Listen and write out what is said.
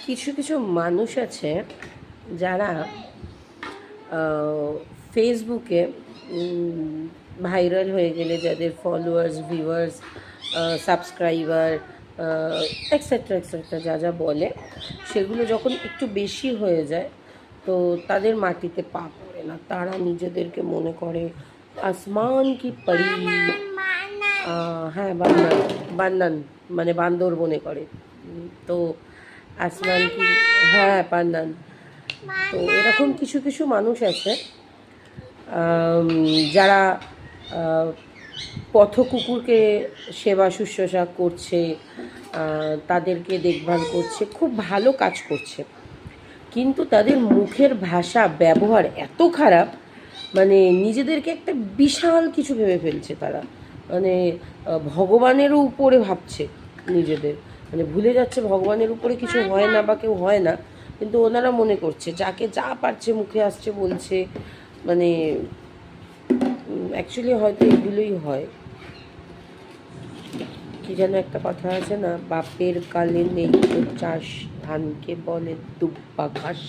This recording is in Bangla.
কিছু কিছু মানুষ আছে যারা ফেসবুকে ভাইরাল হয়ে গেলে যাদের followers viewers subscriber etcetera etcetera যা যা বলে সেগুলো যখন একটু বেশি হয়ে যায় তো তাদের মাটিতে পা পড়ে না, তারা নিজেদেরকে মনে করে আসমান কি পরি। হ্যাঁ, বান্নান বান্নান মানে বান্দর মনে করে। তো আসমান কি, হ্যাঁ বান্নান। তো এরকম কিছু কিছু মানুষ আছে যারা পথ কুকুরকে সেবা শুশ্রূষা করছে, তাদেরকে দেখভাল করছে, খুব ভালো কাজ করছে, কিন্তু তাদের মুখের ভাষা ব্যবহার এত খারাপ, মানে নিজেদেরকে একটা বিশাল কিছু ভেবে ফেলছে তারা, মানে ভগবানেরও উপরে ভাবছে নিজেদের, মানে ভুলে যাচ্ছে ভগবানের উপরে কিছু হয় না বা কেউ হয় না, কিন্তু ওনারা মনে করছে যাকে যা পারছে মুখে আসছে বলছে, মানে অ্যাকচুয়ালি হয়তো এগুলোই হয়। কি যেন একটা কথা আছে না, বাপের কালে নেই তো চাষ, ধানকে বলে দুব্বা ঘাস।